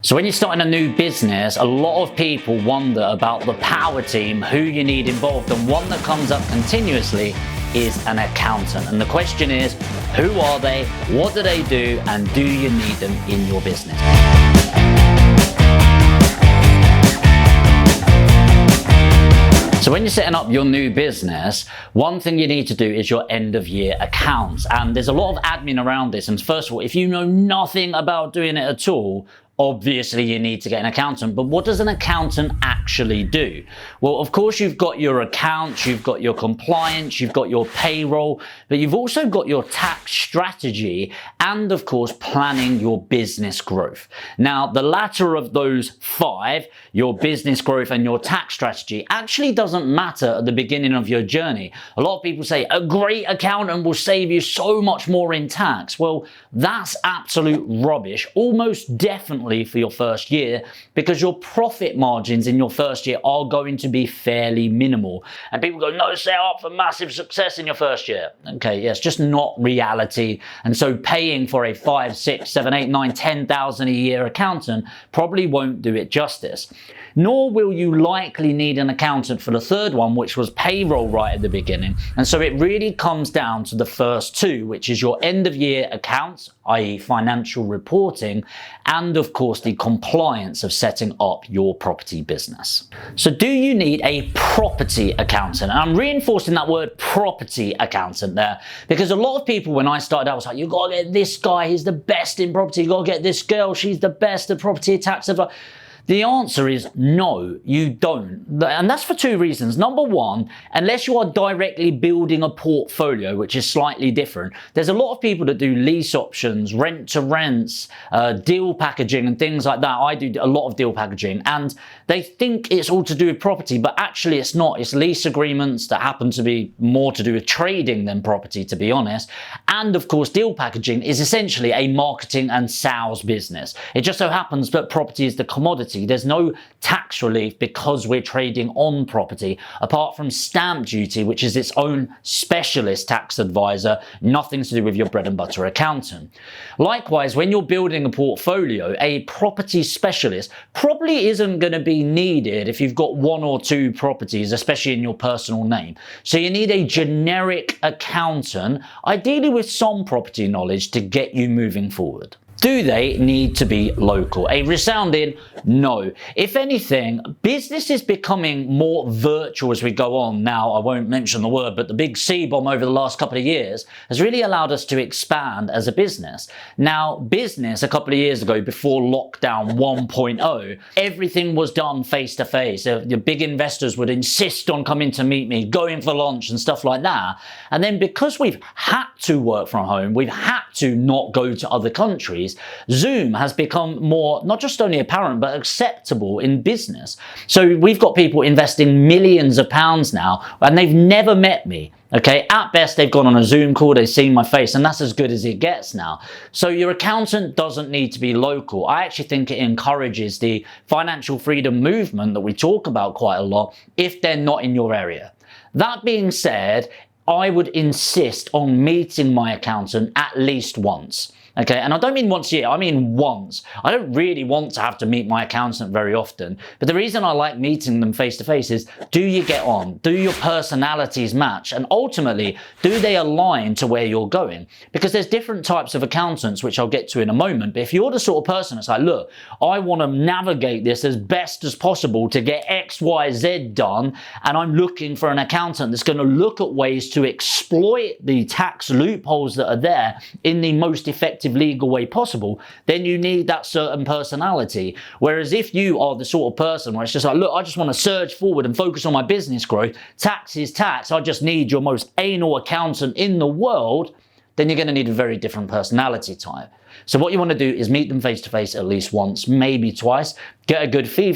So when you're starting a new business, a lot of people wonder about the power team, who you need involved, and one that comes up continuously is an accountant. And the question is, who are they, what do they do, and do you need them in your business? So when you're setting up your new business, one thing you need to do is your end of year accounts. And there's a lot of admin around this. And first of all, if you know nothing about doing it at all, obviously you need to get an accountant. But what does an accountant actually do? Well, of course, you've got your accounts, you've got your compliance, you've got your payroll, but you've also got your tax strategy and, of course, planning your business growth. Now, the latter of those five, your business growth and your tax strategy, actually doesn't matter at the beginning of your journey. A lot of people say a great accountant will save you so much more in tax. Well, that's absolute rubbish, almost definitely for your first year, because your profit margins in your first year are going to be fairly minimal. And people go, no, set up for massive success in your first year. Okay, yes, just not reality. And so paying for a 5, 6, 7, 8, 9, 10,000 a year accountant probably won't do it justice. Nor will you likely need an accountant for the third one, which was payroll right at the beginning. And so it really comes down to the first two, which is your end of year accounts, i.e. financial reporting, and of course the compliance of setting up your property business. So do you need a property accountant? And I'm reinforcing that word property accountant there, because a lot of people, when I started out, was like, you gotta get this guy, he's the best in property, you gotta get this girl, she's the best at property tax advice. The answer is no, you don't. And that's for two reasons. Number one, unless you are directly building a portfolio, which is slightly different, there's a lot of people that do lease options, rent to rents, deal packaging and things like that. I do a lot of deal packaging and they think it's all to do with property, but actually it's not. It's lease agreements that happen to be more to do with trading than property, to be honest. And of course, deal packaging is essentially a marketing and sales business. It just so happens that property is the commodity. There's no tax relief because we're trading on property, apart from stamp duty, which is its own specialist tax advisor, nothing to do with your bread and butter accountant. Likewise, when you're building a portfolio, a property specialist probably isn't going to be needed if you've got one or two properties, especially in your personal name. So you need a generic accountant, ideally with some property knowledge, to get you moving forward. Do they need to be local? A resounding no. If anything, business is becoming more virtual as we go on. Now, I won't mention the word, but the big C-bomb over the last couple of years has really allowed us to expand as a business. Now, business a couple of years ago, before lockdown 1.0, everything was done face-to-face. The big investors would insist on coming to meet me, going for lunch and stuff like that. And then because we've had to work from home, we've had to not go to other countries, Zoom has become more, not just only apparent, but acceptable in business. So we've got people investing millions of pounds now, and they've never met me. Okay, at best, they've gone on a Zoom call, they've seen my face, and that's as good as it gets now. So your accountant doesn't need to be local. I actually think it encourages the financial freedom movement that we talk about quite a lot if they're not in your area. That being said, I would insist on meeting my accountant at least once. Okay, and I don't mean once a year, I mean once. I don't really want to have to meet my accountant very often, but the reason I like meeting them face to face is, do you get on? Do your personalities match? And ultimately, do they align to where you're going? Because there's different types of accountants, which I'll get to in a moment, but if you're the sort of person that's like, look, I want to navigate this as best as possible to get X, Y, Z done, and I'm looking for an accountant that's going to look at ways to exploit the tax loopholes that are there in the most effective legal way possible, then you need that certain personality. Whereas if you are the sort of person where it's just like, look, I just want to surge forward and focus on my business growth, tax is tax, I just need your most anal accountant in the world, then you're going to need a very different personality type. So what you want to do is meet them face to face at least once, maybe twice, get a good feel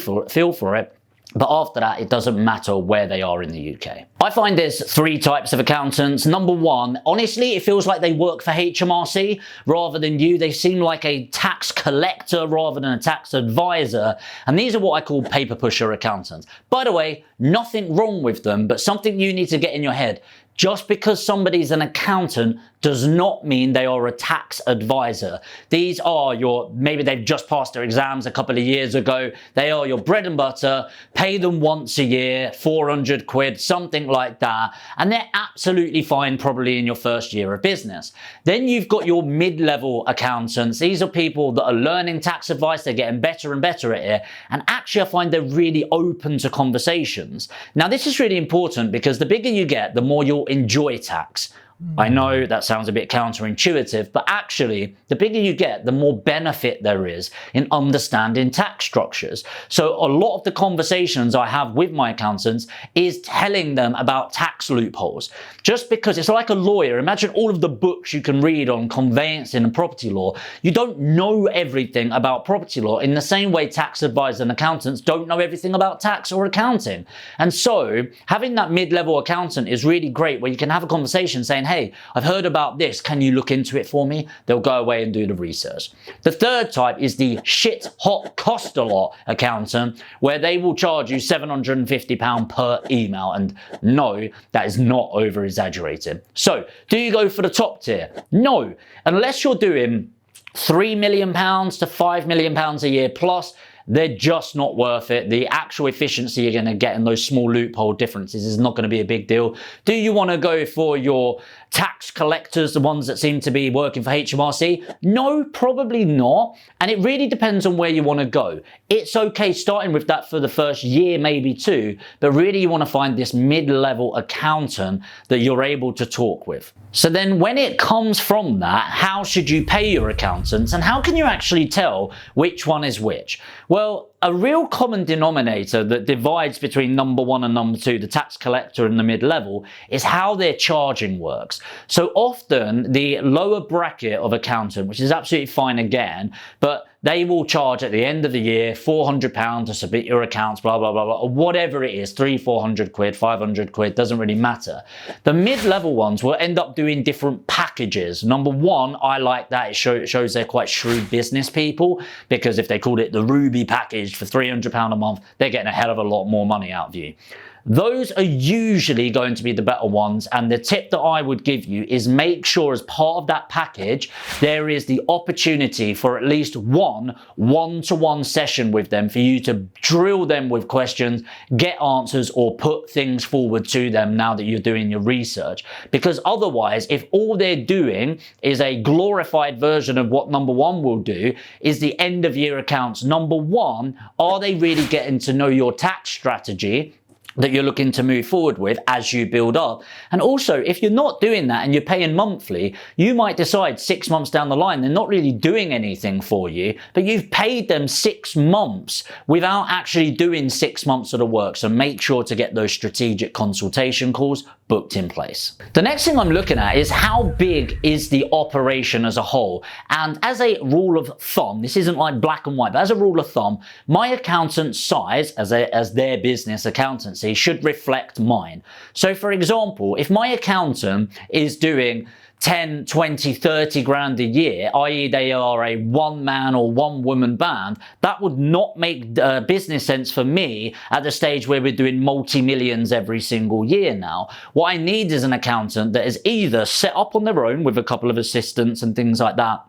for it. But after that, it doesn't matter where they are in the UK. I find there's three types of accountants. Number one, honestly, it feels like they work for HMRC rather than you. They seem like a tax collector rather than a tax advisor. And these are what I call paper pusher accountants. By the way, nothing wrong with them, but something you need to get in your head. Just because somebody's an accountant does not mean they are a tax advisor. These are maybe they've just passed their exams a couple of years ago. They are your bread and butter. Pay them once a year, 400 quid, something like that. And they're absolutely fine probably in your first year of business. Then you've got your mid-level accountants. These are people that are learning tax advice. They're getting better and better at it. And actually I find they're really open to conversations. Now this is really important because the bigger you get, the more you'll enjoy tax. I know that sounds a bit counterintuitive, but actually, the bigger you get, the more benefit there is in understanding tax structures. So a lot of the conversations I have with my accountants is telling them about tax loopholes. Just because it's like a lawyer. Imagine all of the books you can read on conveyancing and property law. You don't know everything about property law in the same way tax advisors and accountants don't know everything about tax or accounting. And so having that mid-level accountant is really great where you can have a conversation saying, hey, I've heard about this. Can you look into it for me? They'll go away and do the research. The third type is the shit hot cost a lot accountant, where they will charge you £750 per email. And no, that is not over exaggerated. So do you go for the top tier? No, unless you're doing £3 million to £5 million a year plus, they're just not worth it. The actual efficiency you're going to get in those small loophole differences is not going to be a big deal. Do you want to go for your tax collectors, the ones that seem to be working for HMRC? No, probably not. And it really depends on where you want to go. It's okay starting with that for the first year, maybe two, but really you want to find this mid-level accountant that you're able to talk with. So then when it comes from that, how should you pay your accountants and how can you actually tell which one is which? Well, a real common denominator that divides between number one and number two, the tax collector and the mid-level, is how their charging works. So often the lower bracket of accountant, which is absolutely fine again, but they will charge at the end of the year £400 to submit your accounts, blah, blah, blah, blah, or whatever it is, 300-400 quid, 500 quid, doesn't really matter. The mid-level ones will end up doing different packages. Number one, I like that. It shows they're quite shrewd business people, because if they called it the Ruby package for £300 a month, they're getting a hell of a lot more money out of you. Those are usually going to be the better ones, and the tip that I would give you is make sure as part of that package there is the opportunity for at least one-to-one session with them for you to drill them with questions, get answers, or put things forward to them now that you're doing your research. Because otherwise, if all they're doing is a glorified version of what number one will do, is the end of year accounts. Number one, are they really getting to know your tax strategy that you're looking to move forward with as you build up? And also, if you're not doing that and you're paying monthly, you might decide 6 months down the line they're not really doing anything for you, but you've paid them 6 months without actually doing 6 months of the work. So make sure to get those strategic consultation calls booked in place. The next thing I'm looking at is how big is the operation as a whole. And as a rule of thumb, this isn't like black and white, but as a rule of thumb, my accountant's size as their business accountancy should reflect mine. So for example, if my accountant is doing 10, 20, 30 grand a year, i.e. they are a one-man or one-woman band, that would not make business sense for me at the stage where we're doing multi-millions every single year now. What I need is an accountant that is either set up on their own with a couple of assistants and things like that,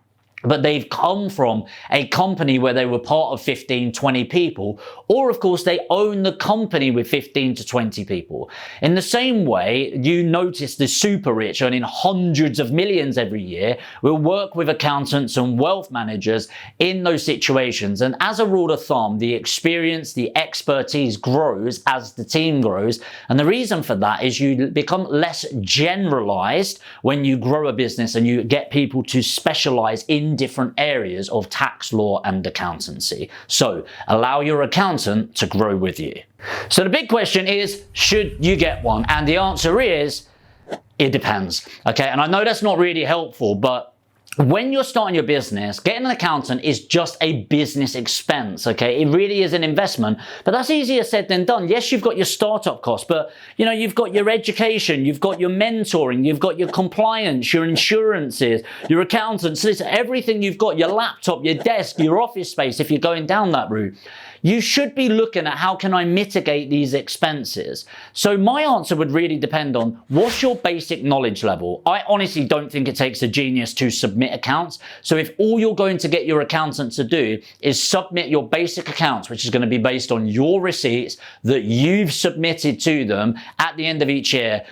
but they've come from a company where they were part of 15, 20 people, or of course they own the company with 15 to 20 people. In the same way, you notice the super rich earning hundreds of millions every year will work with accountants and wealth managers in those situations. And as a rule of thumb, the experience, the expertise grows as the team grows. And the reason for that is you become less generalized when you grow a business and you get people to specialize in different areas of tax law and accountancy. So allow your accountant to grow with you. So the big question is, should you get one? And the answer is, it depends. Okay, and I know that's not really helpful, but when you're starting your business, getting an accountant is just a business expense, okay? It really is an investment, but that's easier said than done. Yes, you've got your startup costs, but you know, you've got your education, you've got your mentoring, you've got your compliance, your insurances, your accountants, everything you've got, your laptop, your desk, your office space, if you're going down that route. You should be looking at how can I mitigate these expenses. So my answer would really depend on what's your basic knowledge level. I honestly don't think it takes a genius to submit accounts. So if all you're going to get your accountant to do is submit your basic accounts, which is going to be based on your receipts that you've submitted to them at the end of each year,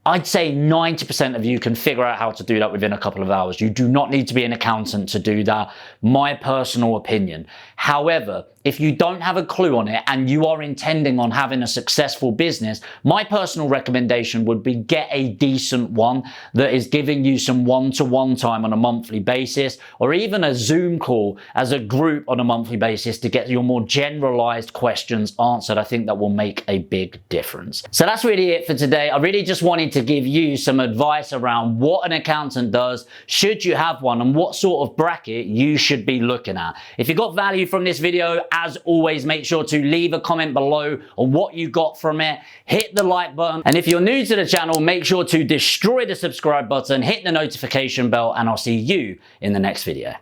I'd say 90% of you can figure out how to do that within a couple of hours. You do not need to be an accountant to do that, my personal opinion. However, if you don't have a clue on it and you are intending on having a successful business, my personal recommendation would be get a decent one that is giving you some one-to-one time on a monthly basis, or even a Zoom call as a group on a monthly basis to get your more generalized questions answered. I think that will make a big difference. So that's really it for today. I really just wanted to give you some advice around what an accountant does, should you have one, and what sort of bracket you should be looking at. If you got value from this video, as always, make sure to leave a comment below on what you got from it. Hit the like button. And if you're new to the channel, make sure to destroy the subscribe button, hit the notification bell, and I'll see you in the next video.